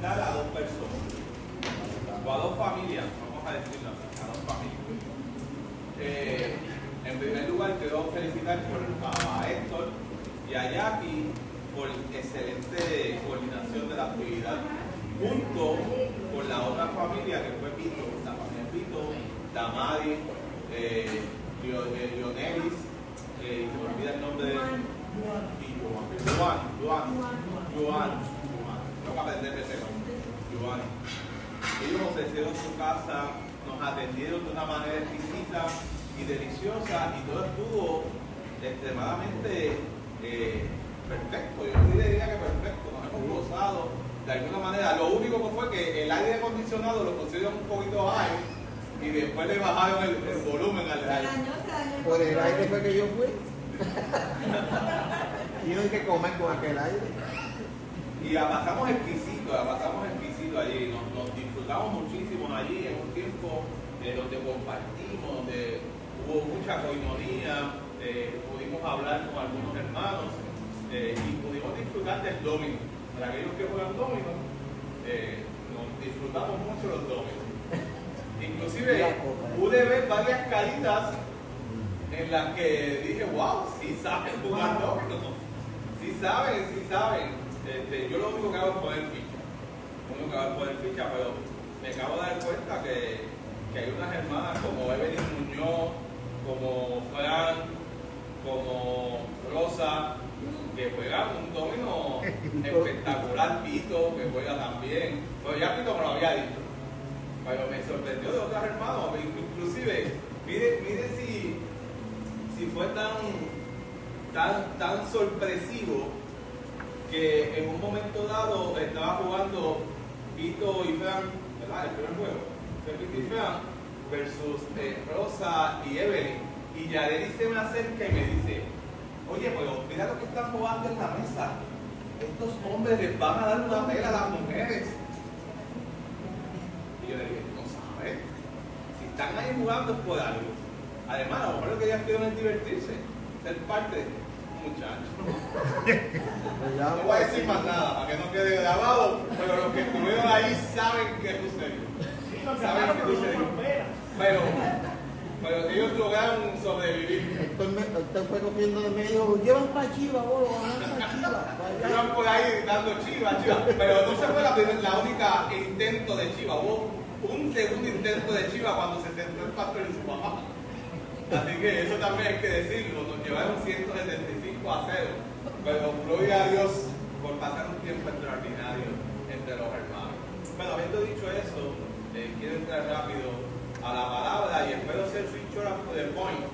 felicitar a dos personas, o a dos familias, vamos a decirlo así, a dos familias. En primer lugar, quiero felicitar a Héctor y a Jackie por excelente coordinación de la actividad, junto con la otra familia que fue Pito, la familia Pito, Damari, Leonelis, se me olvida el nombre de Joan, tengo que aprender ese nombre, Joan. Ellos ofrecieron su casa, nos atendieron de una manera exquisita y deliciosa, y todo estuvo extremadamente perfecto. Yo diría que perfecto, nos hemos gozado de alguna manera. Lo único que fue que el aire acondicionado lo pusieron un poquito high y después le bajaron el volumen al aire. Por el aire fue que yo fui. Tienen que comer con aquel aire. Y la pasamos exquisito allí, nos disfrutamos muchísimo allí en un tiempo donde compartimos, donde hubo mucha coinonía, pudimos hablar con algunos hermanos y pudimos disfrutar del domino. Para aquellos que juegan domino, nos disfrutamos mucho los dominos. Inclusive pude ver varias caritas en las que dije, wow, sí saben jugar domino, sí saben. Yo lo único que hago es poner ficha, pero me acabo de dar cuenta que hay unas hermanas como Evelyn Muñoz, como Fran, como Rosa, que juegan un domino espectacular. Pito, que juega también. Pero ya Pito me lo había dicho, pero me sorprendió de otros hermanos. Inclusive, mire si fue tan sorpresivo que en un momento dado estaba jugando Pito y Fran, ¿verdad? El primer juego, Pito y Fran versus Rosa y Evelyn, y Yareli se me acerca y me dice, oye, pero mira lo que están jugando en la mesa, estos hombres les van a dar una pela a las mujeres. Y yo le dije, no sabes, si están ahí jugando es por algo. Además, a lo mejor lo que ellas quieren es divertirse, ser parte de muchachos. No voy a decir más nada para que no quede grabado, pero los que estuvieron ahí saben qué sucedió. Saben qué sucedió. Pero ellos lograron sobrevivir. Esto fue cogiendo de medio, llevan para Chiva, vos, van para Chiva. Iban por ahí gritando Chiva, pero no se fue la única intento de Chiva. Hubo un segundo intento de Chiva cuando se sentó el pastor y su mamá. Así que eso también hay que decirlo, nos llevaron 175 a 0, pero gloria a Dios por pasar un tiempo extraordinario entre los hermanos. Bueno, habiendo dicho eso, quiero entrar rápido a la palabra y espero ser switch up to the point.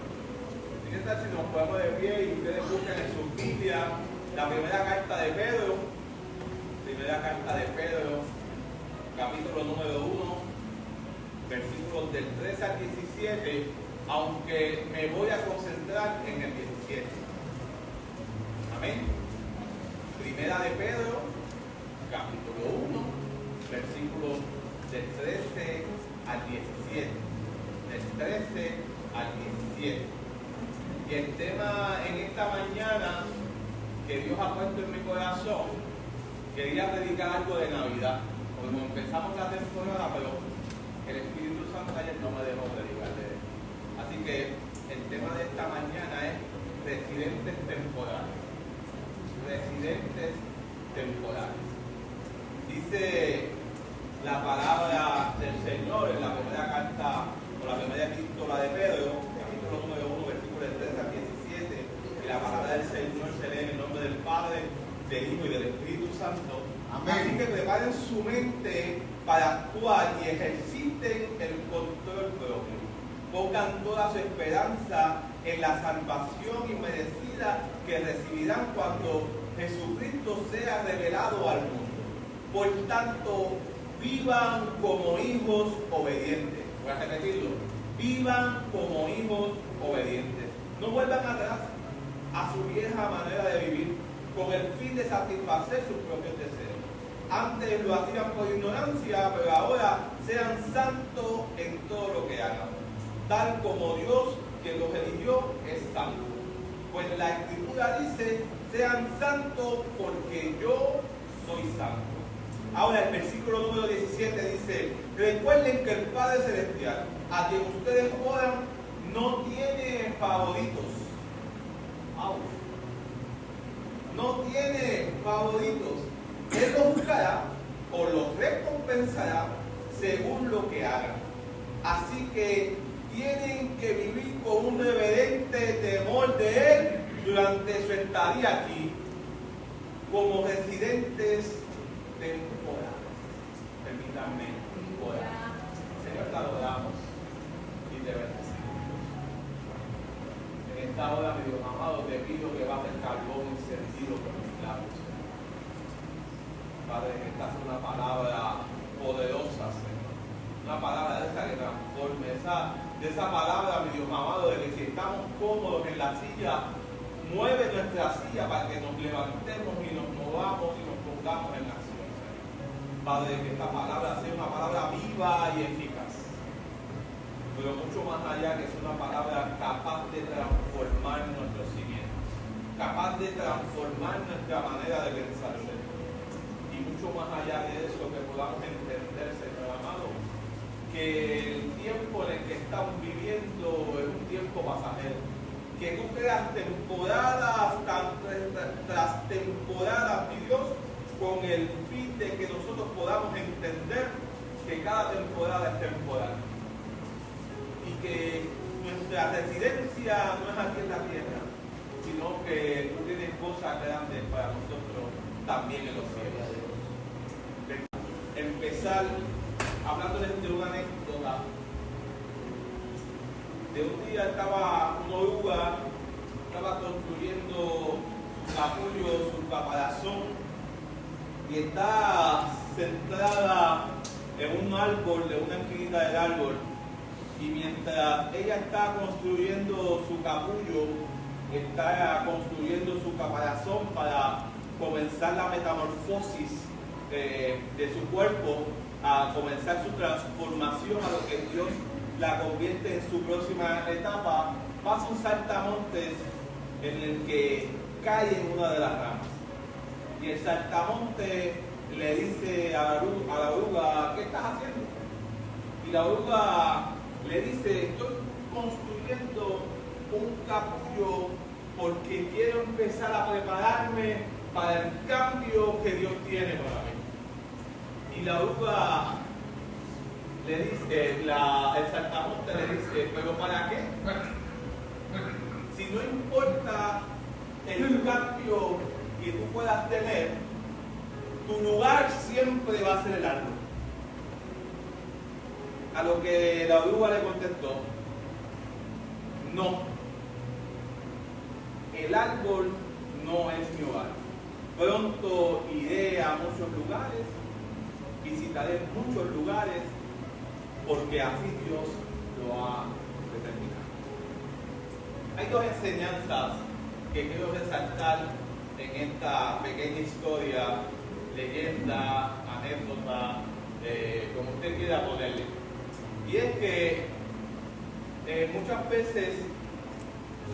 ¿Qué tal si nos ponemos de pie y ustedes buscan en sus Biblias la primera carta de Pedro, capítulo número 1, versículos del 13 al 17, aunque me voy a concentrar en el 17. Amén. Primera de Pedro, capítulo 1, versículos del 13 al 17. Del 13 al 17. Y el tema en esta mañana que Dios ha puesto en mi corazón, quería predicar algo de Navidad. Como empezamos la temporada, pero el Espíritu Santo ayer no me dejó predicar de él. Así que el tema de esta mañana es residentes temporales. Residentes temporales. Dice la palabra del Señor en la primera carta o la primera epístola de Pedro, capítulo número 1, versículo del 13 al 17, y la palabra del Señor se lee en el nombre del Padre, del Hijo y del Espíritu Santo. Amén. Así que preparen su mente para actuar y ejerciten el control propio. Pongan toda su esperanza en la salvación inmerecida que recibirán cuando Jesucristo sea revelado al mundo. Por tanto, vivan como hijos obedientes. Voy a repetirlo. Vivan como hijos obedientes. No vuelvan atrás a su vieja manera de vivir con el fin de satisfacer sus propios deseos. Antes lo hacían por ignorancia, pero ahora sean santos en todo lo que hagan, tal como Dios que los eligió es santo. Pues la Escritura dice, sean santos porque yo soy santo. Ahora el versículo número 17 dice: recuerden que el Padre Celestial, a quien ustedes oran, no tiene favoritos. No tiene favoritos. Él los buscará o los recompensará según lo que hagan. Así que tienen que vivir con un reverente temor de Él durante su estadía aquí, como residentes temporales. Permítanme orar. Señor, te adoramos y te bendecimos. En esta hora, mi Dios amado, te pido que bajes el carbón encendido por mis labios. Padre, que esta es una palabra poderosa, Señor. Una palabra de esa que transforme. De esa palabra, mi Dios amado, de que si estamos cómodos en la silla, mueve nuestra silla para que nos levantemos y nos movamos y nos pongamos en acción, Señor. Padre, que esta palabra sea una palabra viva y eficaz, pero mucho más allá, que es una palabra capaz de transformar nuestros cimientos, capaz de transformar nuestra manera de pensar, Señor. Y mucho más allá de eso, que podamos entender, Señor amado, que el tiempo en el que estamos viviendo es un tiempo pasajero. Que tú creas temporadas tras temporadas, mi Dios, con el fin de que nosotros podamos entender que cada temporada es temporal. Y que nuestra residencia no es aquí en la tierra, sino que tú tienes cosas grandes para nosotros también en los cielos. Empezar hablándoles de una anécdota. De un día estaba una oruga, estaba construyendo su capullo, su caparazón, y está centrada en un árbol, de una esquinita del árbol, y mientras ella está construyendo su capullo, está construyendo su caparazón para comenzar la metamorfosis de su cuerpo, a comenzar su transformación a lo que Dios la convierte en su próxima etapa, pasa un saltamontes en el que cae en una de las ramas. Y el saltamonte le dice a la oruga: ¿qué estás haciendo? Y la oruga le dice: estoy construyendo un capullo porque quiero empezar a prepararme para el cambio que Dios tiene para mí. Y la oruga le dice, el saltamonte le dice: ¿pero para qué? Si no importa el cambio que tú puedas tener, tu lugar siempre va a ser el árbol. A lo que la oruga le contestó: no, el árbol no es mi hogar. Pronto iré a muchos lugares, visitaré muchos lugares, porque así Dios lo ha determinado. Hay dos enseñanzas que quiero resaltar en esta pequeña historia, leyenda, anécdota, como usted quiera ponerle. Y es que muchas veces,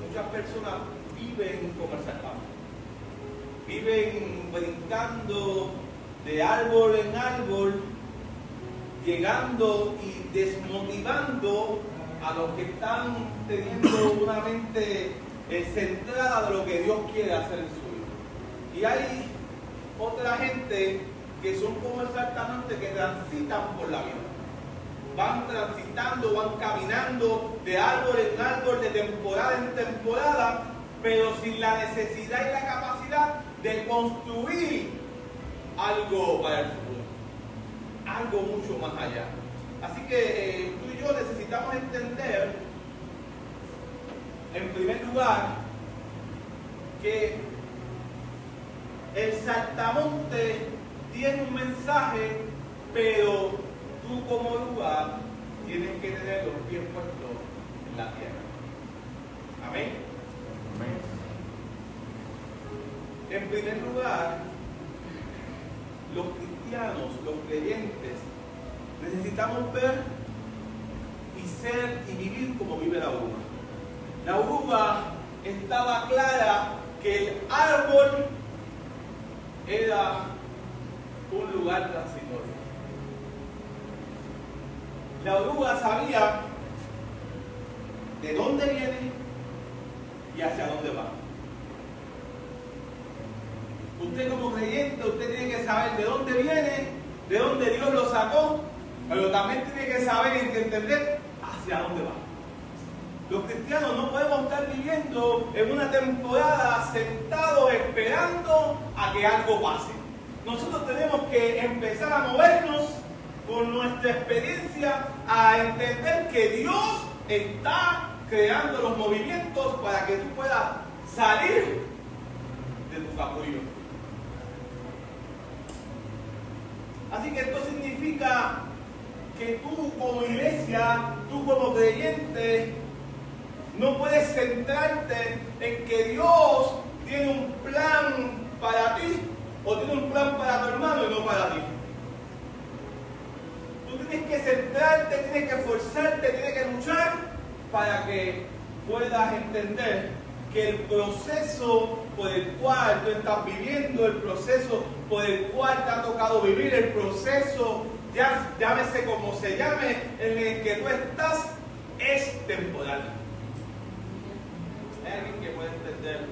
muchas personas viven como el saltamonte. Viven brincando de árbol en árbol, llegando y desmotivando a los que están teniendo una mente centrada de lo que Dios quiere hacer en su vida. Y hay otra gente que son como el saltamonte, que transitan por la vida. Van transitando, van caminando de árbol en árbol, de temporada en temporada, pero sin la necesidad y la capacidad de construir algo para el futuro, algo mucho más allá. Así que tú y yo necesitamos entender, en primer lugar, que el saltamonte tiene un mensaje, pero tú como oruga tienes que tener los pies puestos en la tierra. Amén. Amén. En primer lugar, los cristianos, los creyentes, necesitamos ver y ser y vivir como vive la oruga. La oruga estaba clara que el árbol era un lugar transitorio. La oruga sabía de dónde viene y hacia dónde va. Usted como creyente, usted tiene que saber de dónde viene, de dónde Dios lo sacó, pero también tiene que saber y entender hacia dónde va. Los cristianos no podemos estar viviendo en una temporada sentados esperando a que algo pase. Nosotros tenemos que empezar a movernos con nuestra experiencia, a entender que Dios está creando los movimientos para que tú puedas salir de tu capullo. Así que esto significa que tú como iglesia, tú como creyente, no puedes centrarte en que Dios tiene un plan para ti o tiene un plan para tu hermano y no para ti. Tú tienes que centrarte, tienes que esforzarte, tienes que luchar para que puedas entender que el proceso por el cual tú estás viviendo, el proceso por el cual te ha tocado vivir, el proceso, llámese como se llame, en el que tú estás, es temporal. ¿Hay alguien que pueda entenderlo?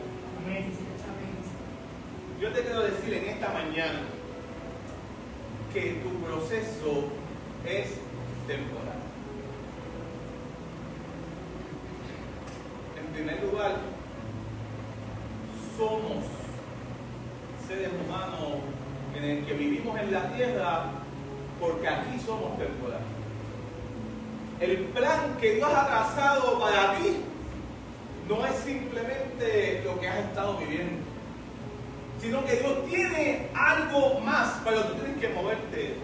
Yo te quiero decir en esta mañana que tu proceso es temporal. En primer lugar, somos seres humanos en el que vivimos en la tierra porque aquí somos temporales. El plan que Dios ha trazado para ti no es simplemente lo que has estado viviendo, sino que Dios tiene algo más, pero tú tienes que moverte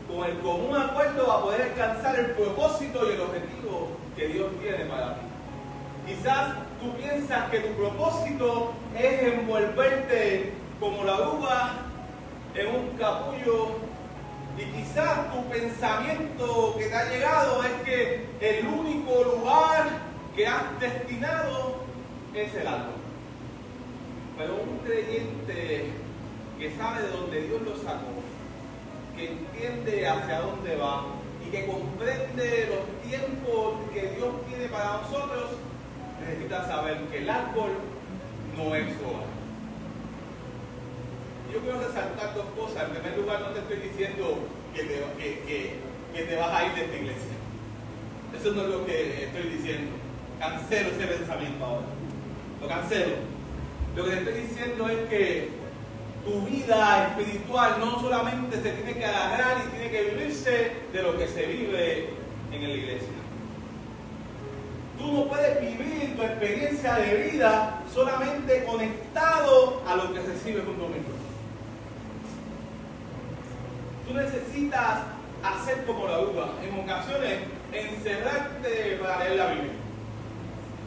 con el común acuerdo a poder alcanzar el propósito y el objetivo que Dios tiene para ti. Quizás tú piensas que tu propósito es envolverte como la oruga en un capullo, y quizás tu pensamiento que te ha llegado es que el único lugar que has destinado es el árbol. Pero un creyente que sabe de dónde Dios lo sacó, que entiende hacia dónde va y que comprende los tiempos que Dios tiene para nosotros, necesita saber que el árbol no es su hogar. Yo quiero resaltar dos cosas. En primer lugar, no te estoy diciendo que te vas a ir de esta iglesia. Eso no es lo que estoy diciendo. Cancelo ese pensamiento ahora. Lo cancelo. Lo que te estoy diciendo es que tu vida espiritual no solamente se tiene que agarrar y tiene que vivirse de lo que se vive en la iglesia. Tú no puedes vivir tu experiencia de vida solamente conectado a lo que recibes un domingo. Tú necesitas hacer como la uva. En ocasiones, encerrarte para leer la Biblia.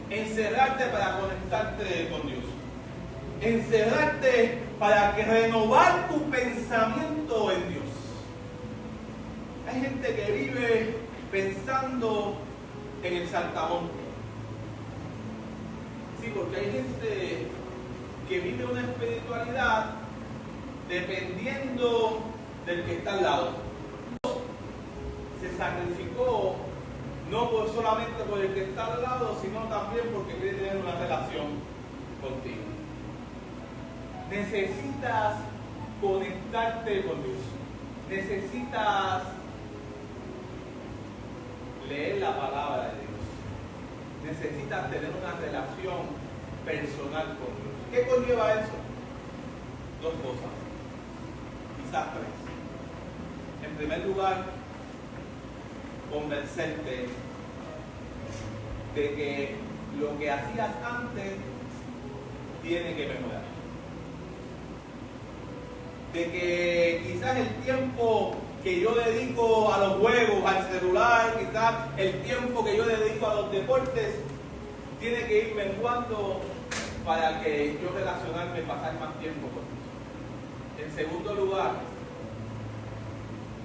Encerrarte para conectarte con Dios. Encerrarte para renovar tu pensamiento en Dios. Hay gente que vive pensando en el saltamonte. Sí, porque hay gente que vive una espiritualidad dependiendo del que está al lado. Se sacrificó no solamente por el que está al lado, sino también porque quiere tener una relación contigo. Necesitas conectarte con Dios. Necesitas leer la palabra de Dios. Necesitas tener una relación personal con Dios. ¿Qué conlleva eso? Dos cosas, quizás tres. En primer lugar, convencerte de que lo que hacías antes tiene que mejorar. De que quizás el tiempo que yo dedico a los juegos, al celular, quizás el tiempo que yo dedico a los deportes, tiene que ir menguando para que yo relacionarme y pasar más tiempo con Dios. En segundo lugar,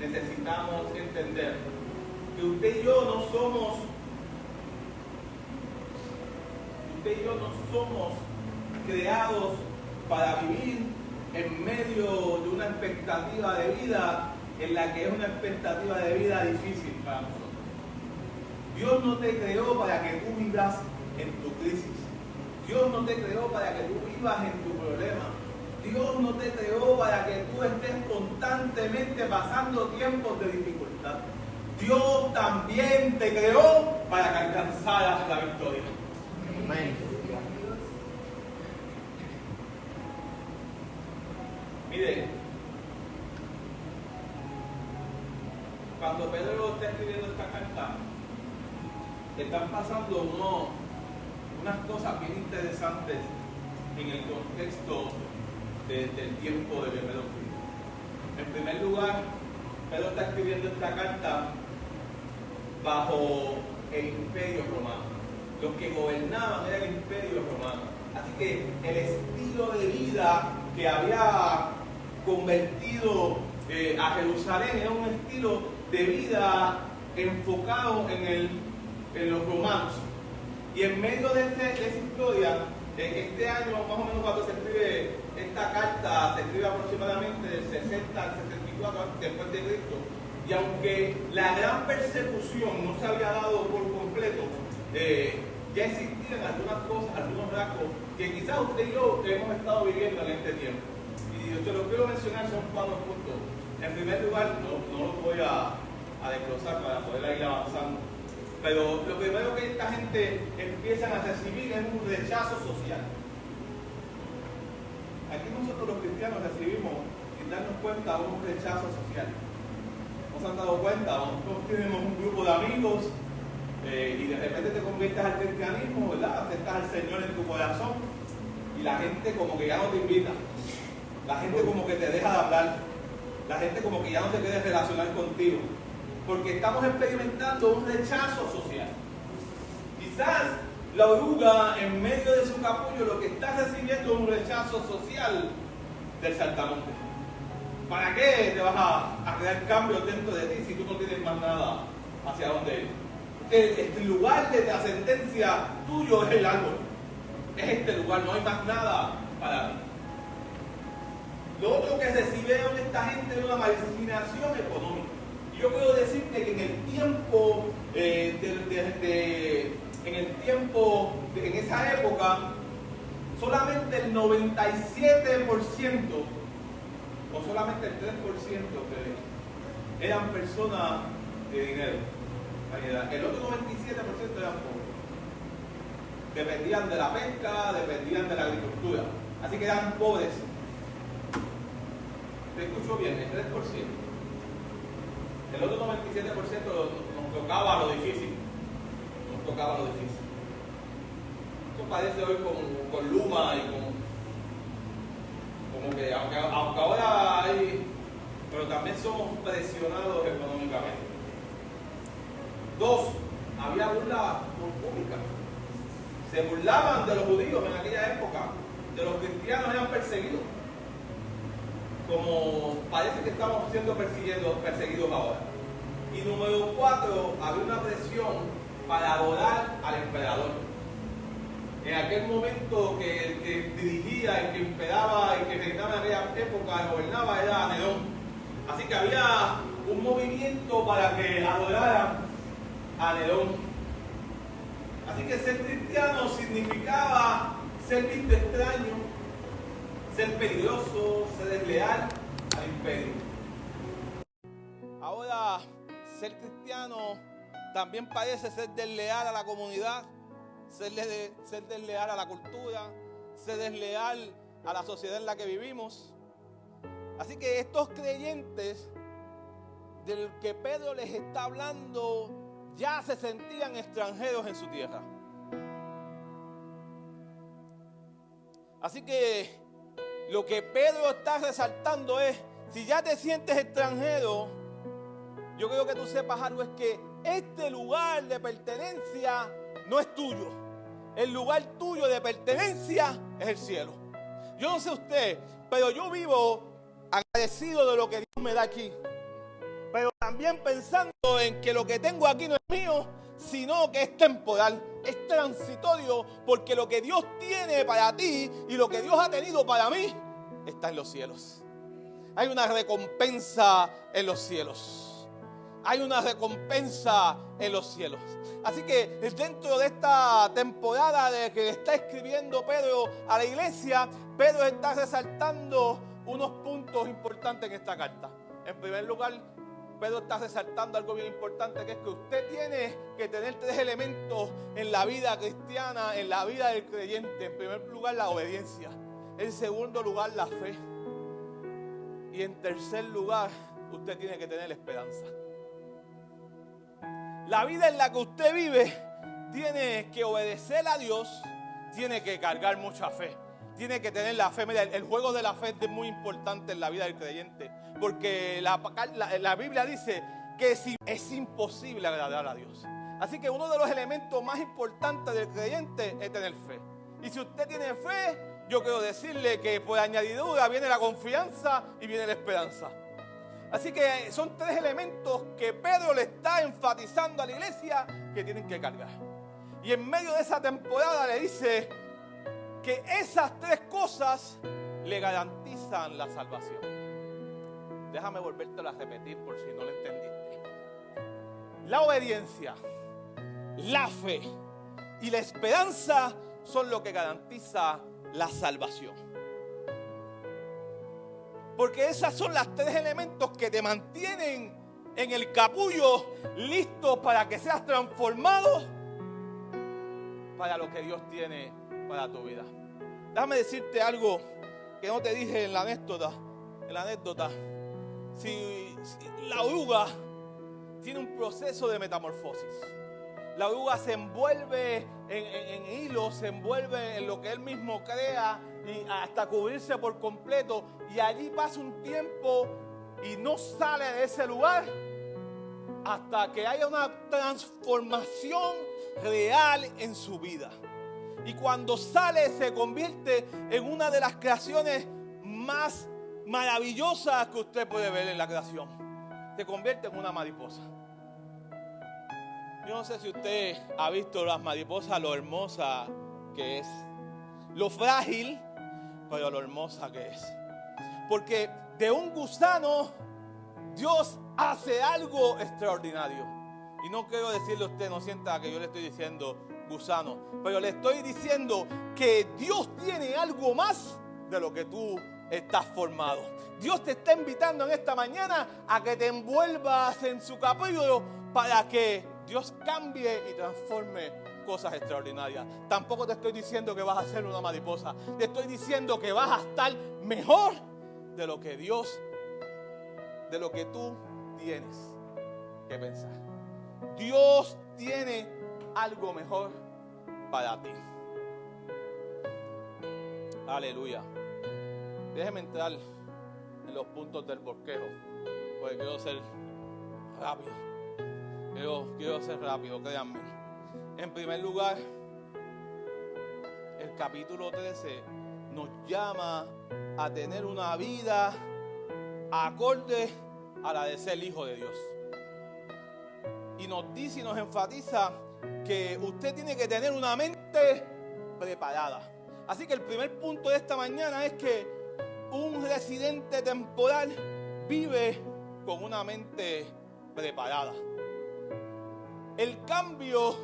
necesitamos entender que usted y yo no somos creados para vivir en medio de una expectativa de vida en la que es una expectativa de vida difícil para nosotros. Dios no te creó para que tú vivas en tu crisis. Dios no te creó para que tú vivas en tu problema. Dios no te creó para que tú estés constantemente pasando tiempos de dificultad. Dios también te creó para que alcanzaras la victoria. Amén. Mire, cuando Pedro está escribiendo esta carta, están pasando unas cosas bien interesantes en el contexto del tiempo de Pedro. En primer lugar, Pedro está escribiendo esta carta bajo el Imperio Romano. Los que gobernaban era el Imperio Romano. Así que el estilo de vida que había convertido a Jerusalén era un estilo de vida enfocado en los romanos. Y en medio de esa historia, este año, más o menos cuando se escribe esta carta, se escribe aproximadamente del 60 al 74 después de Cristo. Y aunque la gran persecución no se había dado por completo, ya existían algunas cosas, algunos rasgos que quizás usted y yo hemos estado viviendo en este tiempo. Y yo te lo quiero mencionar, son cuatro puntos. En primer lugar, no los voy a desglosar para poder ir avanzando. Pero lo primero que esta gente empiezan a recibir es un rechazo social. Aquí nosotros los cristianos recibimos, sin darnos cuenta, un rechazo social. ¿No se han dado cuenta? Nosotros tenemos un grupo de amigos y de repente te conviertes al cristianismo, ¿verdad? Aceptas al Señor en tu corazón y la gente como que ya no te invita. La gente como que te deja de hablar. La gente como que ya no se quiere relacionar contigo. Porque estamos experimentando un rechazo social. Quizás la oruga, en medio de su capullo, lo que está recibiendo es un rechazo social del saltamonte. ¿Para qué te vas a crear cambios dentro de ti si tú no tienes más nada hacia dónde ir? El lugar de trascendencia tuyo es el árbol. Es este lugar, no hay más nada para ti. Lo otro que recibieron esta gente es una marginación económica. Yo puedo decirte que en el tiempo, en esa época, solamente el 97% o solamente el 3% eran personas de dinero. El otro 97% eran pobres. Dependían de la pesca, dependían de la agricultura. Así que eran pobres. Te escucho bien, el 3%. El otro 97% nos tocaba lo difícil. Esto parece hoy con Luma y como que, aunque ahora hay, pero también somos presionados económicamente. 2, había burla pública. Se burlaban de los judíos en aquella época, de los cristianos eran perseguidos. Como parece que estamos siendo perseguidos ahora. Y número 4, había una presión para adorar al emperador. En aquel momento que el que dirigía, el que imperaba, el que reinaba en aquella época, gobernaba, era Nerón. Así que había un movimiento para que adoraran a Nerón. Así que ser cristiano significaba ser visto extraño, ser peligroso, ser desleal al imperio. Ahora, ser cristiano también parece ser desleal a la comunidad, ser desleal a la cultura, ser desleal a la sociedad en la que vivimos. Así que estos creyentes del que Pedro les está hablando ya se sentían extranjeros en su tierra. Así que lo que Pedro está resaltando es, si ya te sientes extranjero, yo creo que tú sepas algo, es que este lugar de pertenencia no es tuyo. El lugar tuyo de pertenencia es el cielo. Yo no sé usted, pero yo vivo agradecido de lo que Dios me da aquí. Pero también pensando en que lo que tengo aquí no es mío, sino que es temporal, es transitorio, porque lo que Dios tiene para ti y lo que Dios ha tenido para mí está en los cielos. Hay una recompensa en los cielos. Hay una recompensa en los cielos. Así que dentro de esta temporada de que está escribiendo Pedro a la iglesia, Pedro está resaltando unos puntos importantes en esta carta. En primer lugar, Pedro está resaltando algo bien importante, que es que usted tiene que tener 3 elementos en la vida cristiana, en la vida del creyente. En primer lugar, la obediencia. En segundo lugar, la fe. Y en tercer lugar, usted tiene que tener esperanza. La vida en la que usted vive tiene que obedecer a Dios, tiene que cargar mucha fe, tiene que tener la fe. Mira, el juego de la fe es muy importante en la vida del creyente, porque la Biblia dice que es imposible agradar a Dios. Así que uno de los elementos más importantes del creyente es tener fe. Y si usted tiene fe, yo quiero decirle que por añadidura viene la confianza y viene la esperanza. Así que son 3 elementos que Pedro le está enfatizando a la iglesia que tienen que cargar. Y en medio de esa temporada le dice que esas 3 cosas le garantizan la salvación. Déjame volvértelo a repetir por si no lo entendiste. La obediencia, la fe y la esperanza son lo que garantiza la salvación. Porque esos son los 3 elementos que te mantienen en el capullo, listos para que seas transformado para lo que Dios tiene para tu vida. Déjame decirte algo que no te dije en la anécdota. Si la oruga tiene un proceso de metamorfosis. La oruga se envuelve en hilos, se envuelve en lo que él mismo crea y hasta cubrirse por completo. Y allí pasa un tiempo y no sale de ese lugar hasta que haya una transformación real en su vida. Y cuando sale se convierte en una de las creaciones más maravillosas que usted puede ver en la creación. Se convierte en una mariposa. Yo no sé si usted ha visto las mariposas, lo hermosa que es, lo frágil, pero lo hermosa que es. Porque de un gusano Dios hace algo extraordinario. Y no quiero decirle a usted, no sienta que yo le estoy diciendo gusano, pero le estoy diciendo que Dios tiene algo más de lo que tú estás formado. Dios te está invitando en esta mañana a que te envuelvas en su capullo para que Dios cambie y transforme cosas extraordinarias. Tampoco te estoy diciendo que vas a ser una mariposa. Te estoy diciendo que vas a estar mejor de lo que Dios, de lo que tú tienes que pensar. Dios tiene algo mejor para ti. Aleluya. Déjeme entrar en los puntos del bosquejo, porque quiero ser rápido. Quiero ser rápido, créanme. En primer lugar, el capítulo 13 nos llama a tener una vida acorde a la de ser hijo de Dios. Y nos dice y nos enfatiza que usted tiene que tener una mente preparada. Así que el primer punto de esta mañana es que un residente temporal vive con una mente preparada. El cambio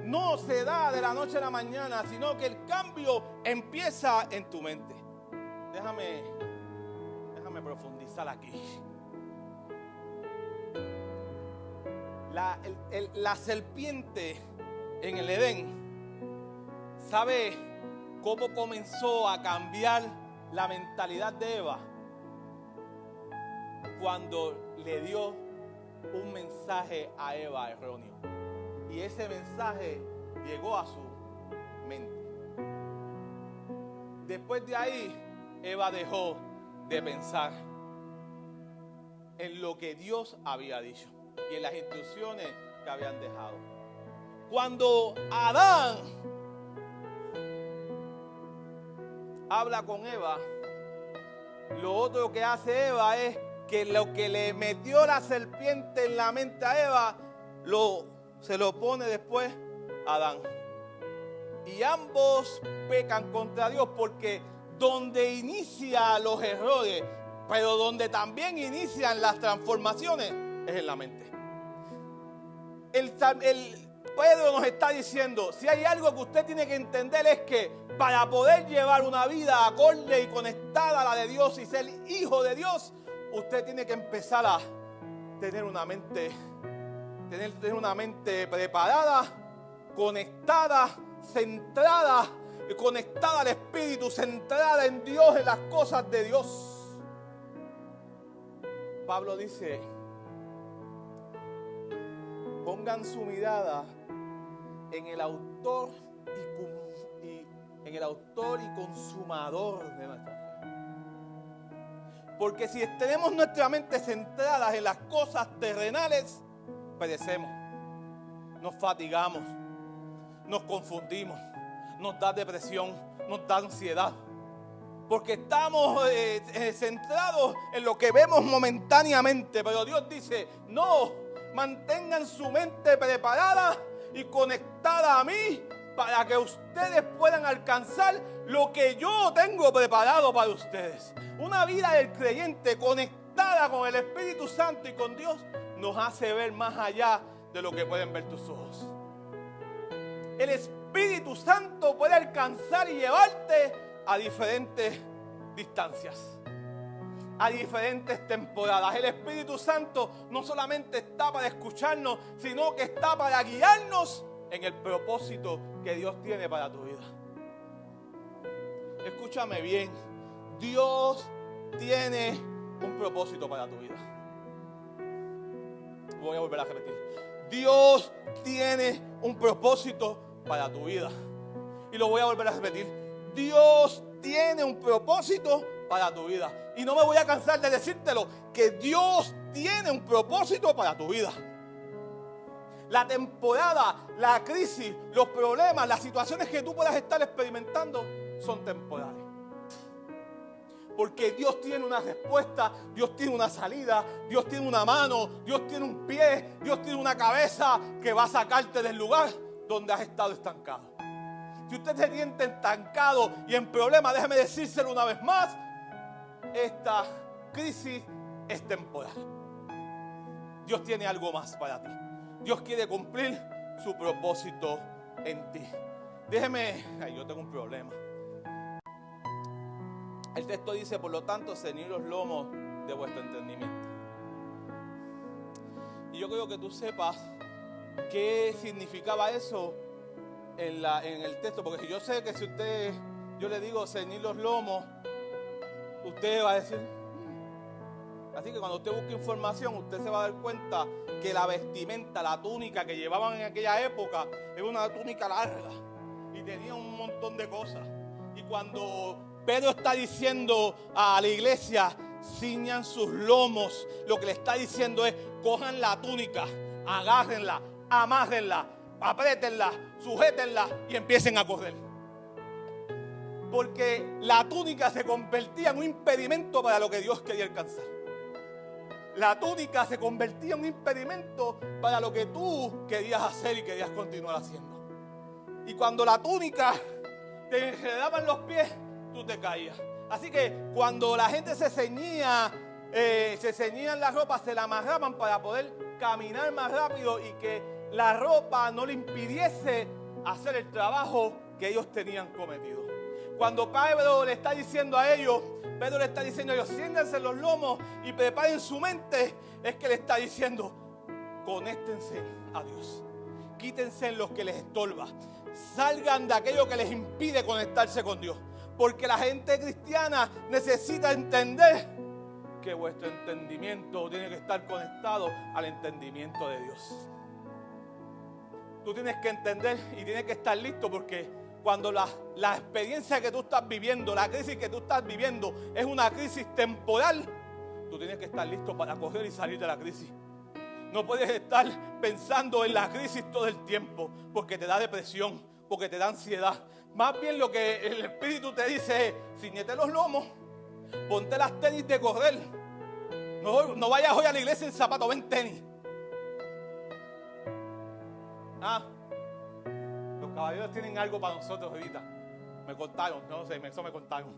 no se da de la noche a la mañana, sino que el cambio empieza en tu mente. Déjame profundizar aquí. La serpiente en el Edén, ¿sabe cómo comenzó a cambiar la mentalidad de Eva? Cuando le dio un mensaje a Eva erróneo. Y ese mensaje llegó a su mente. Después de ahí, Eva dejó de pensar en lo que Dios había dicho y en las instrucciones que habían dejado. Cuando Adán habla con Eva, lo otro que hace Eva es que lo que le metió la serpiente en la mente a Eva, se lo pone después a Adán. Y ambos pecan contra Dios porque donde inicia los errores, pero donde también inician las transformaciones, es en la mente. Pedro nos está diciendo, si hay algo que usted tiene que entender es que para poder llevar una vida acorde y conectada a la de Dios y ser hijo de Dios, usted tiene que empezar a tener una mente preparada, conectada, centrada, conectada al Espíritu, centrada en Dios, en las cosas de Dios. Pablo dice, pongan su mirada en el autor y consumador de nuestra fe. Porque si tenemos nuestra mente centrada en las cosas terrenales, perecemos, nos fatigamos, nos confundimos, nos da depresión, nos da ansiedad. Porque estamos centrados en lo que vemos momentáneamente. Pero Dios dice, no, mantengan su mente preparada y conectada a mí para que ustedes puedan alcanzar lo que yo tengo preparado para ustedes. Una vida del creyente conectada con el Espíritu Santo y con Dios nos hace ver más allá de lo que pueden ver tus ojos. El Espíritu Santo puede alcanzar y llevarte a diferentes distancias, a diferentes temporadas. El Espíritu Santo no solamente está para escucharnos, sino que está para guiarnos en el propósito que Dios tiene para tu vida. Escúchame bien, Dios tiene un propósito para tu vida. Voy a volver a repetir. Dios tiene un propósito para tu vida. Y lo voy a volver a repetir. Dios tiene un propósito para tu vida. Y no me voy a cansar de decírtelo, que Dios tiene un propósito para tu vida. La temporada, la crisis, los problemas, las situaciones que tú puedas estar experimentando son temporales. Porque Dios tiene una respuesta, Dios tiene una salida, Dios tiene una mano, Dios tiene un pie, Dios tiene una cabeza que va a sacarte del lugar donde has estado estancado. Si usted se siente estancado y en problemas, déjeme decírselo una vez más, esta crisis es temporal. Dios tiene algo más para ti. Dios quiere cumplir su propósito en ti. Yo tengo un problema. El texto dice, por lo tanto, ceñid los lomos de vuestro entendimiento. Y yo creo que tú sepas qué significaba eso en el texto, porque yo sé que si yo le digo ceñid los lomos, usted va a decir. Así que cuando usted busque información, usted se va a dar cuenta que la vestimenta, la túnica que llevaban en aquella época, era una túnica larga y tenía un montón de cosas. Y cuando Pedro está diciendo a la iglesia, ciñan sus lomos, lo que le está diciendo es, cojan la túnica, agárrenla, amárrenla, apriétenla, sujétenla y empiecen a correr. Porque la túnica se convertía en un impedimento para lo que Dios quería alcanzar. La túnica se convertía en un impedimento para lo que tú querías hacer y querías continuar haciendo. Y cuando la túnica te enredaba en los pies, tú te caías. Así que cuando la gente se ceñían las ropas, se la amarraban para poder caminar más rápido y que la ropa no le impidiese hacer el trabajo que ellos tenían cometido. Cuando Pedro le está diciendo a ellos, ciéndanse los lomos y preparen su mente, es que le está diciendo, conéctense a Dios. Quítense los que les estorba. Salgan de aquello que les impide conectarse con Dios. Porque la gente cristiana necesita entender que vuestro entendimiento tiene que estar conectado al entendimiento de Dios. Tú tienes que entender y tienes que estar listo, porque cuando la experiencia que tú estás viviendo, la crisis que tú estás viviendo es una crisis temporal, tú tienes que estar listo para correr y salir de la crisis. No puedes estar pensando en la crisis todo el tiempo, porque te da depresión, porque te da ansiedad. Más bien lo que el Espíritu te dice es, ciñete los lomos, ponte las tenis de correr. No vayas hoy a la iglesia en zapatos, ven tenis. Los caballeros tienen algo para nosotros ahorita. Me contaron, no sé, eso me contaron.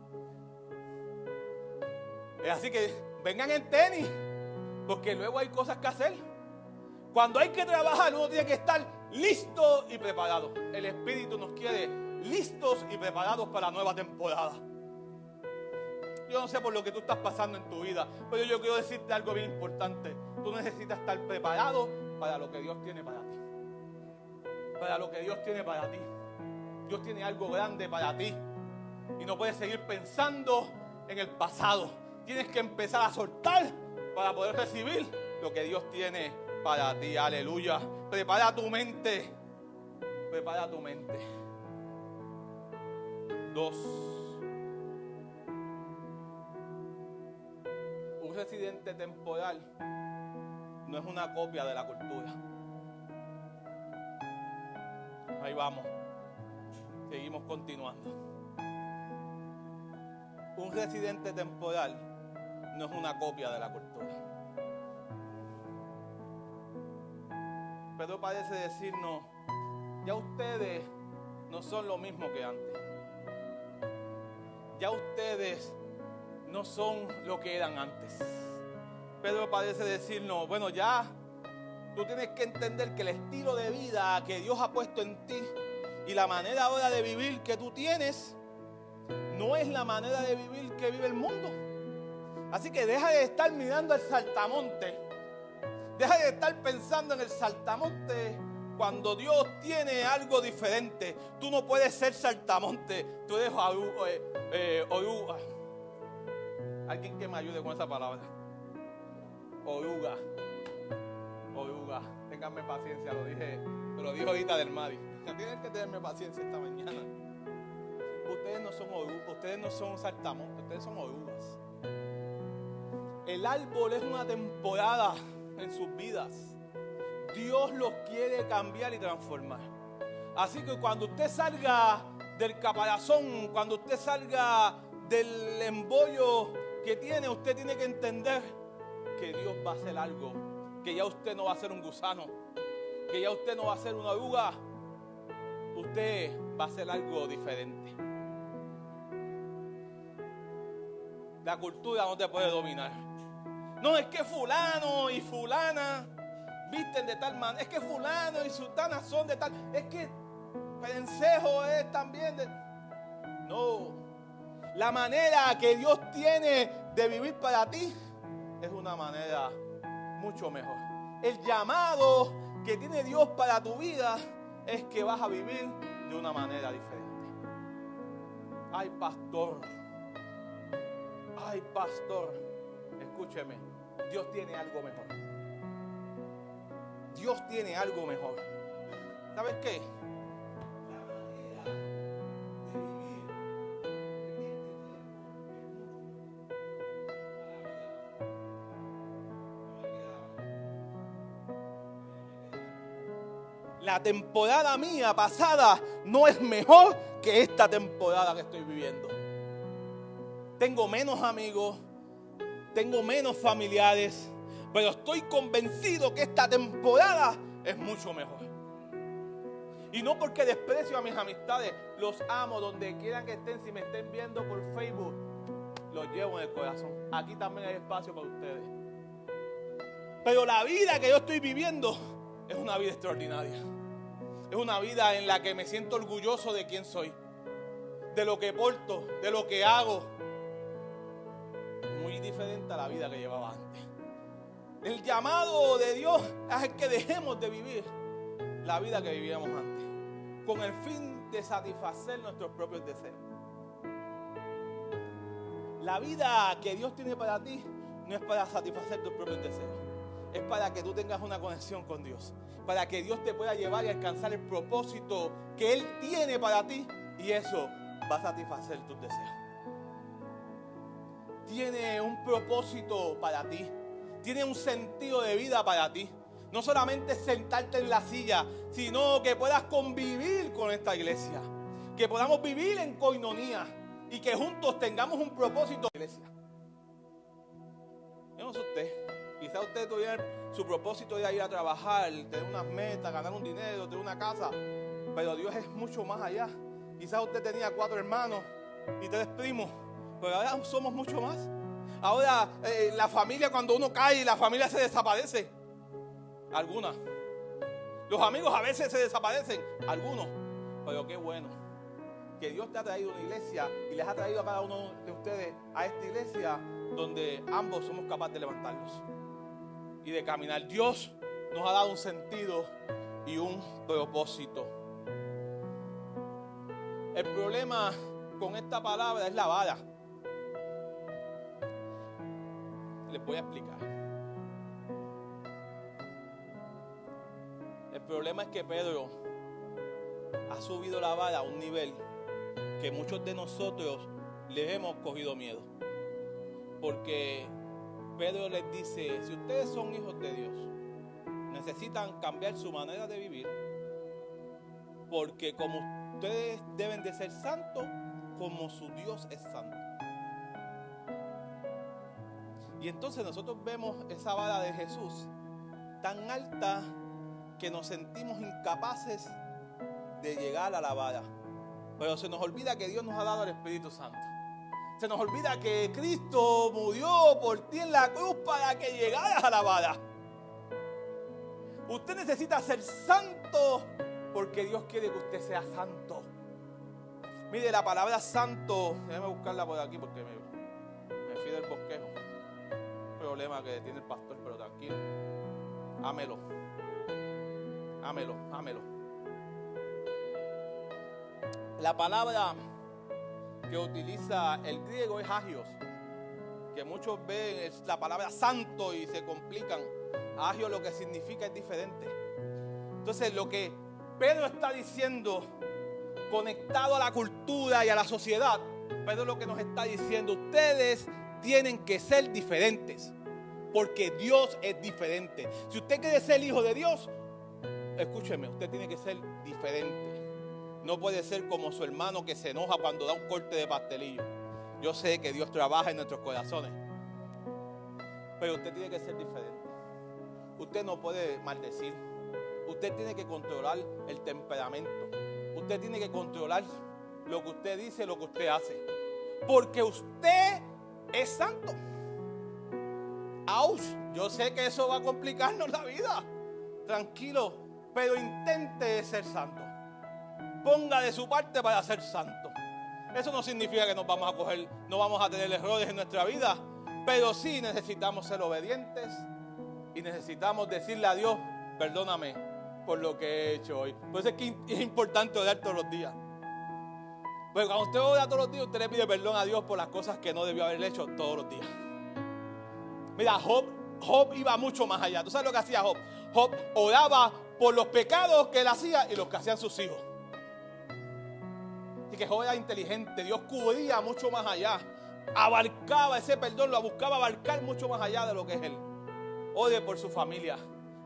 Así que vengan en tenis, porque luego hay cosas que hacer. Cuando hay que trabajar, uno tiene que estar listo y preparado. El Espíritu nos quiere listos y preparados para la nueva temporada. Yo no sé por lo que tú estás pasando en tu vida, pero yo quiero decirte algo bien importante. Tú necesitas estar preparado para lo que Dios tiene para ti. Para lo que Dios tiene para ti. Dios tiene algo grande para ti. Y no puedes seguir pensando en el pasado. Tienes que empezar a soltar para poder recibir lo que Dios tiene para ti. Aleluya. Prepara tu mente. Prepara tu mente. 2. Un residente temporal no es una copia de la cultura. Ahí vamos. Seguimos continuando. Un residente temporal no es una copia de la cultura. Pedro parece decirnos, ya ustedes no son lo mismo que antes. Ya ustedes no son lo que eran antes. Pedro parece decirnos, bueno, ya tú tienes que entender que el estilo de vida que Dios ha puesto en ti y la manera ahora de vivir que tú tienes no es la manera de vivir que vive el mundo. Así que deja de estar mirando el saltamonte. Deja de estar pensando en el saltamonte cuando Dios tiene algo diferente. Tú no puedes ser saltamonte. Tú eres oruga. Alguien que me ayude con esa palabra. Oruga. Oruga. Ténganme paciencia, lo dije ahorita del Mari. Tienen que tenerme paciencia esta mañana. Ustedes no son orugas, ustedes no son saltamontes, ustedes son orugas. El árbol es una temporada en sus vidas. Dios los quiere cambiar y transformar. Así que cuando usted salga del caparazón, cuando usted salga del embollo que tiene, usted tiene que entender que Dios va a hacer algo, que ya usted no va a ser un gusano, que ya usted no va a ser una oruga, usted va a hacer algo diferente. La cultura no te puede dominar. No, es que fulano y fulana visten de tal manera. Es que fulano y sultana son de tal. Es que Perencejo es también de... No. La manera que Dios tiene de vivir para ti es una manera mucho mejor. El llamado que tiene Dios para tu vida es que vas a vivir de una manera diferente. Ay, pastor. Ay, pastor. Escúcheme. Dios tiene algo mejor. Dios tiene algo mejor. ¿Sabes qué? La manera de vivir la temporada mía pasada no es mejor que esta temporada que estoy viviendo. Tengo menos amigos, tengo menos familiares, pero estoy convencido que esta temporada es mucho mejor. Y no porque desprecio a mis amistades, los amo donde quieran que estén, si me estén viendo por Facebook, los llevo en el corazón. Aquí también hay espacio para ustedes. Pero la vida que yo estoy viviendo es una vida extraordinaria. Es una vida en la que me siento orgulloso de quién soy, de lo que porto, de lo que hago. Muy diferente a la vida que llevaba antes. El llamado de Dios es que dejemos de vivir la vida que vivíamos antes, con el fin de satisfacer nuestros propios deseos. La vida que Dios tiene para ti no es para satisfacer tus propios deseos. Es para que tú tengas una conexión con Dios. Para que Dios te pueda llevar y alcanzar el propósito que Él tiene para ti. Y eso va a satisfacer tus deseos. Tiene un propósito para ti. Tiene un sentido de vida para ti. No solamente sentarte en la silla, sino que puedas convivir con esta iglesia. Que podamos vivir en coinonía. Y que juntos tengamos un propósito en la iglesia. Yo no sé usted. Quizá usted tuviera su propósito de ir a trabajar, tener unas metas, ganar un dinero, tener una casa. Pero Dios es mucho más allá. Quizá usted tenía 4 hermanos y 3 primos. Pero ahora somos mucho más. Ahora la familia, cuando uno cae, la familia se desaparece. Algunas. Los amigos a veces se desaparecen. Algunos. Pero qué bueno que Dios te ha traído una iglesia y les ha traído a cada uno de ustedes a esta iglesia donde ambos somos capaces de levantarnos y de caminar. Dios nos ha dado un sentido y un propósito. El problema con esta palabra es la vara. Les voy a explicar. El problema es que Pedro ha subido la vara a un nivel que muchos de nosotros les hemos cogido miedo. Porque Pedro les dice, si ustedes son hijos de Dios, necesitan cambiar su manera de vivir, porque como ustedes deben de ser santos, como su Dios es santo. Y entonces nosotros vemos esa vara de Jesús tan alta que nos sentimos incapaces de llegar a la vara. Pero se nos olvida que Dios nos ha dado el Espíritu Santo. Se nos olvida que Cristo murió por ti en la cruz para que llegaras a la vara. Usted necesita ser santo porque Dios quiere que usted sea santo. Mire, la palabra santo, déjame buscarla por aquí porque me fui del bosquejo. Problema que tiene el pastor, pero tranquilo. Ámelo. La palabra que utiliza el griego es agios, que muchos ven es la palabra santo y se complican. Agios lo que significa es diferente. Entonces lo que Pedro está diciendo, conectado a la cultura y a la sociedad, Pedro lo que nos está diciendo, ustedes tienen que ser diferentes, porque Dios es diferente. Si usted quiere ser hijo de Dios, escúcheme, usted tiene que ser diferente. No puede ser como su hermano que se enoja cuando da un corte de pastelillo. Yo sé que Dios trabaja en nuestros corazones, pero usted tiene que ser diferente. Usted no puede maldecir. Usted tiene que controlar el temperamento. Usted tiene que controlar lo que usted dice, lo que usted hace, porque usted es santo. ¡Auch! Yo sé que eso va a complicarnos la vida. Tranquilo, pero intente ser santo. Ponga de su parte para ser santo. Eso no significa que no vamos a tener errores en nuestra vida, pero sí necesitamos ser obedientes y necesitamos decirle a Dios, perdóname por lo que he hecho hoy. Por eso es que es importante orar todos los días. Porque cuando usted ora todos los días, usted le pide perdón a Dios por las cosas que no debió haber hecho todos los días. Mira, Job iba mucho más allá. ¿Tú sabes lo que hacía Job? Job oraba por los pecados que él hacía y los que hacían sus hijos. Así que Job era inteligente. Dios cubría mucho más allá. Abarcaba ese perdón, lo buscaba abarcar mucho más allá de lo que es él. Ore por su familia.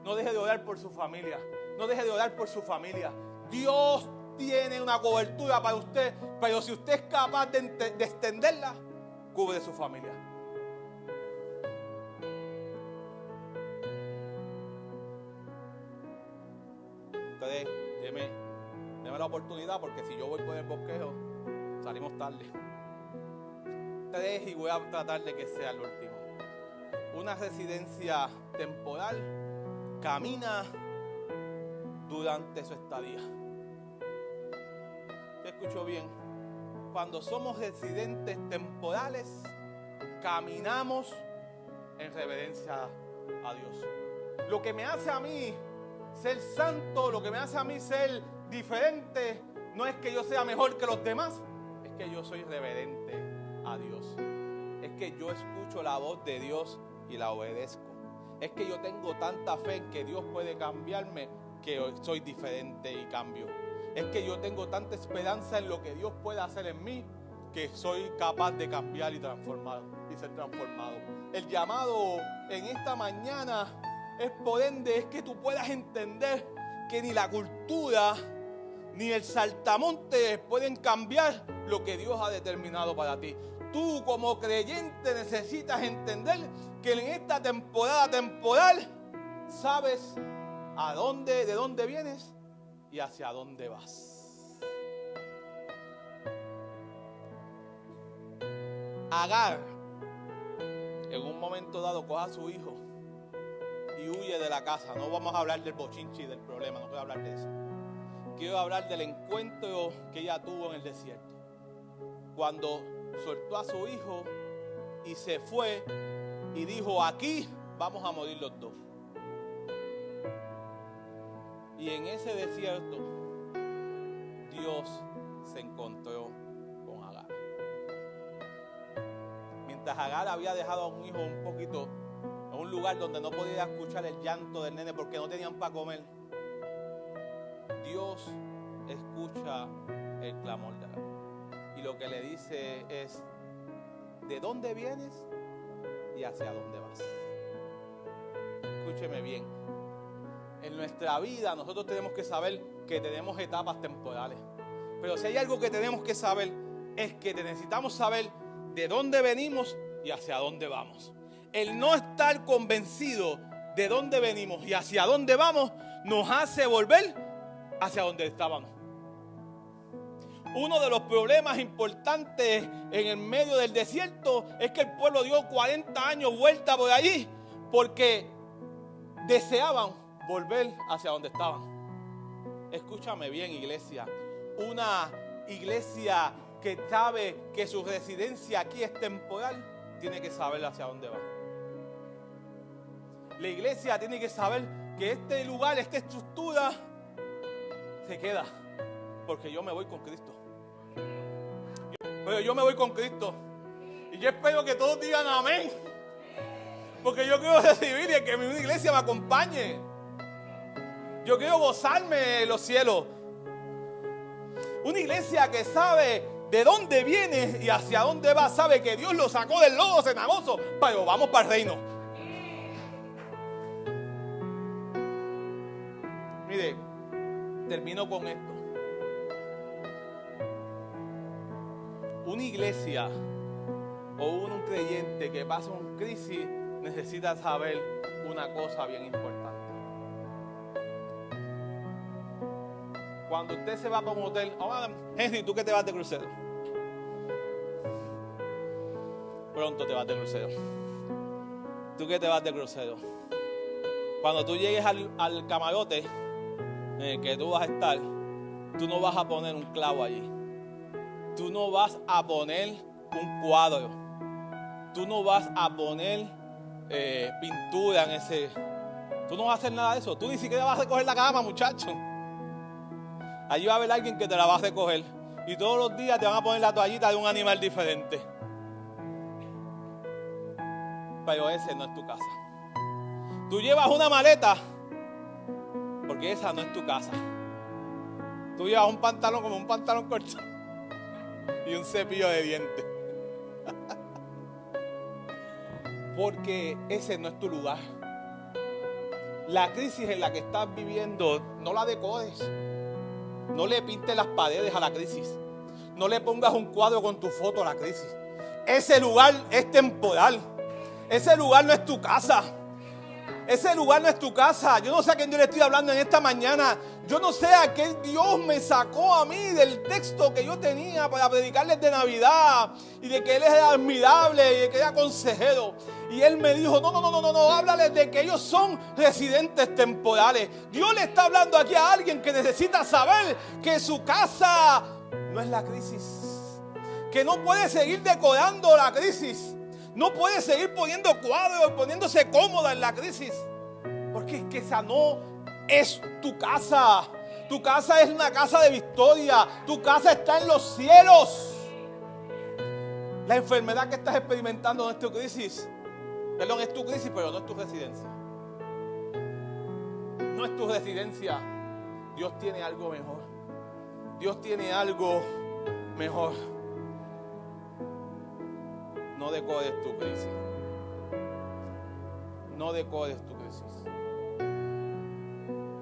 No deje de orar por su familia. No deje de orar por su familia. Dios tiene una cobertura para usted, pero si usted es capaz de extenderla, cubre su familia. Ustedes, deme la oportunidad, porque si yo voy por el bosquejo, salimos tarde. 3 y voy a tratar de que sea el último. Una residencia temporal camina durante su estadía. ¿Te escucho bien? Cuando somos residentes temporales, caminamos en reverencia a Dios. Lo que me hace a mí ser santo, lo que me hace a mí ser diferente, no es que yo sea mejor que los demás, es que yo soy reverente a Dios. Es que yo escucho la voz de Dios y la obedezco. Es que yo tengo tanta fe en que Dios puede cambiarme que soy diferente y cambio. Es que yo tengo tanta esperanza en lo que Dios puede hacer en mí que soy capaz de cambiar y transformar y ser transformado. El llamado en esta mañana es, por ende, es que tú puedas entender que ni la cultura ni el saltamontes pueden cambiar lo que Dios ha determinado para ti. Tú como creyente necesitas entender que en esta temporada temporal sabes de dónde vienes y hacia dónde vas. Agar en un momento dado coja a su hijo y huye de la casa. No vamos a hablar del bochinche y del problema, no quiero hablar de eso. Quiero hablar del encuentro que ella tuvo en el desierto. Cuando soltó a su hijo y se fue y dijo: aquí vamos a morir los dos. Y en ese desierto Dios se encontró con Agar. Mientras Agar había dejado a un hijo un poquito en un lugar donde no podía escuchar el llanto del nene porque no tenían para comer, Dios escucha el clamor de Agar. Y lo que le dice es: ¿de dónde vienes y hacia dónde vas? Escúcheme bien. En nuestra vida nosotros tenemos que saber que tenemos etapas temporales. Pero si hay algo que tenemos que saber, es que necesitamos saber de dónde venimos y hacia dónde vamos. El no estar convencido de dónde venimos y hacia dónde vamos nos hace volver hacia donde estábamos. Uno de los problemas importantes en el medio del desierto es que el pueblo dio 40 años vuelta por allí porque deseaban volver hacia donde estaban. Escúchame bien, iglesia. Una iglesia que sabe que su residencia aquí es temporal, tiene que saber hacia dónde va. La iglesia tiene que saber que este lugar, esta estructura, se queda. Porque yo me voy con Cristo. Pero yo me voy con Cristo. Y yo espero que todos digan amén. Porque yo quiero recibir y que mi iglesia me acompañe. Yo quiero gozarme en los cielos. Una iglesia que sabe de dónde viene y hacia dónde va, sabe que Dios lo sacó del lodo cenagoso, pero vamos para el reino. Mire, termino con esto. Una iglesia o un creyente que pasa una crisis necesita saber una cosa bien importante. Cuando usted se va para un hotel, Henry, ¿tú qué te vas de crucero? Pronto te vas de crucero. ¿Tú qué te vas de crucero? Cuando tú llegues al camarote en el que tú vas a estar, tú no vas a poner un clavo allí. Tú no vas a poner un cuadro. Tú no vas a poner pintura en ese. Tú no vas a hacer nada de eso. Tú ni siquiera vas a recoger la cama, muchacho. Allí va a haber alguien que te la va a recoger. Y todos los días te van a poner la toallita de un animal diferente. Pero ese no es tu casa. Tú llevas una maleta porque esa no es tu casa. Tú llevas un pantalón como un pantalón corto y un cepillo de dientes. Porque ese no es tu lugar. La crisis en la que estás viviendo, no la decores. No le pintes las paredes a la crisis. No le pongas un cuadro con tu foto a la crisis. Ese lugar es temporal. Ese lugar no es tu casa. Ese lugar no es tu casa. Yo no sé a quién yo le estoy hablando en esta mañana. Yo no sé a qué Dios me sacó a mí del texto que yo tenía para predicarles de Navidad. Y de que Él es admirable y de que era consejero. Y Él me dijo, no, háblales de que ellos son residentes temporales. Dios le está hablando aquí a alguien que necesita saber que su casa no es la crisis. Que no puede seguir decorando la crisis. No puede seguir poniendo cuadros, poniéndose cómoda en la crisis. Porque es que esa no es tu casa. Tu casa es una casa de victoria. Tu casa está en los cielos. La enfermedad que estás experimentando no es tu crisis. Perdón, es tu crisis, pero no es tu residencia. No es tu residencia. Dios tiene algo mejor. Dios tiene algo mejor. No decores tu crisis. No decores tu crisis.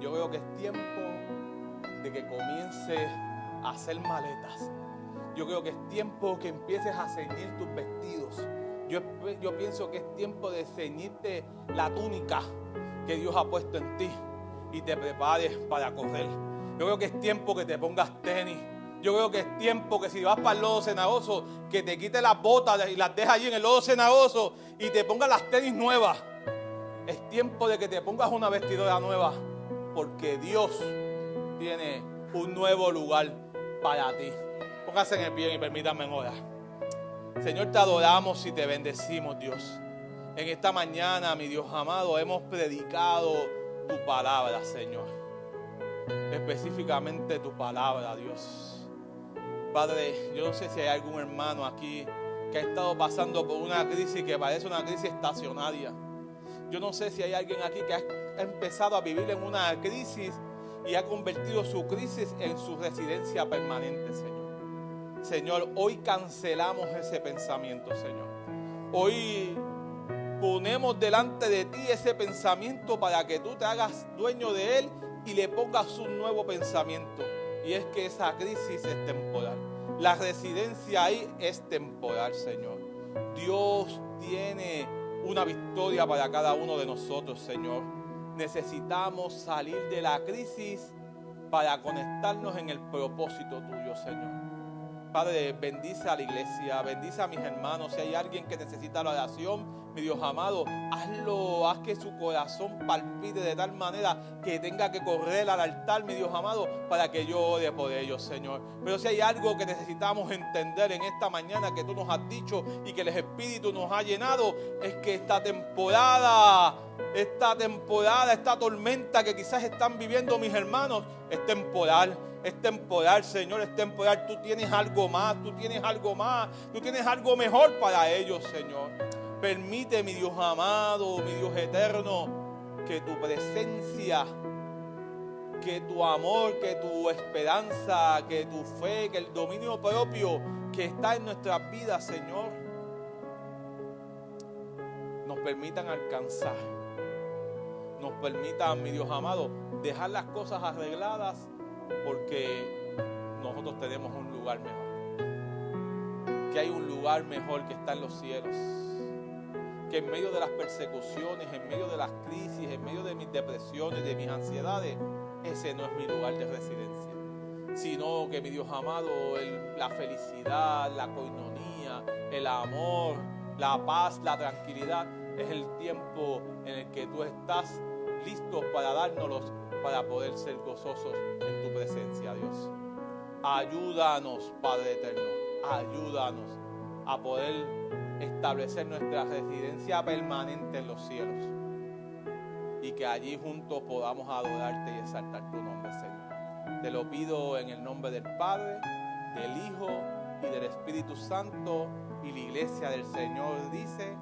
Yo veo que es tiempo de que comiences a hacer maletas. Yo creo que es tiempo que empieces a ceñir tus vestidos. Yo pienso que es tiempo de ceñirte la túnica que Dios ha puesto en ti y te prepares para correr. Yo creo que es tiempo que te pongas tenis Yo creo que es tiempo que si vas para el lodo cenagoso, que te quites las botas y las dejes allí en el lodo cenagoso y te pongas las tenis nuevas. Es tiempo de que te pongas una vestidura nueva, porque Dios tiene un nuevo lugar para ti. Póngase en el pie y permítanme orar. Señor, te adoramos y te bendecimos, Dios. En esta mañana, mi Dios amado, hemos predicado tu palabra, Señor. Específicamente tu palabra, Dios. Padre, yo no sé si hay algún hermano aquí que ha estado pasando por una crisis que parece una crisis estacionaria. Yo no sé si hay alguien aquí que ha empezado a vivir en una crisis y ha convertido su crisis en su residencia permanente, Señor. Señor, hoy cancelamos ese pensamiento, Señor. Hoy ponemos delante de ti ese pensamiento para que tú te hagas dueño de él y le pongas un nuevo pensamiento. Y es que esa crisis es temporal. La residencia ahí es temporal, Señor. Dios tiene una victoria para cada uno de nosotros, Señor. Necesitamos salir de la crisis para conectarnos en el propósito tuyo, Señor. Padre, bendice a la iglesia, bendice a mis hermanos. Si hay alguien que necesita la oración, mi Dios amado, hazlo, haz que su corazón palpite de tal manera que tenga que correr al altar, mi Dios amado, para que yo ore por ellos, Señor. Pero si hay algo que necesitamos entender en esta mañana que tú nos has dicho y que el Espíritu nos ha llenado, es que esta temporada, esta tormenta que quizás están viviendo mis hermanos, es temporal. Es temporal, Señor, es temporal. Tú tienes algo más, tú tienes algo mejor para ellos, Señor. Permite, mi Dios amado, mi Dios eterno, que tu presencia, que tu amor, que tu esperanza, que tu fe, que el dominio propio que está en nuestras vidas, Señor, nos permitan alcanzar, nos permitan, mi Dios amado, dejar las cosas arregladas, porque nosotros tenemos un lugar mejor. Que hay un lugar mejor que está en los cielos. Que en medio de las persecuciones, en medio de las crisis, en medio de mis depresiones, de mis ansiedades, ese no es mi lugar de residencia. Sino que, mi Dios amado, la felicidad, la coinonía, el amor, la paz, la tranquilidad, es el tiempo en el que tú estás listo para dárnoslos, para poder ser gozosos en tu presencia, Dios. Ayúdanos, Padre eterno, ayúdanos a poder establecer nuestra residencia permanente en los cielos y que allí juntos podamos adorarte y exaltar tu nombre, Señor. Te lo pido en el nombre del Padre, del Hijo y del Espíritu Santo, y la iglesia del Señor dice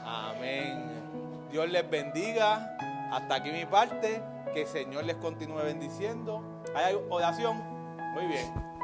amén. Dios les bendiga. Hasta aquí mi parte. Que el Señor les continúe bendiciendo. ¿Hay oración? Muy bien.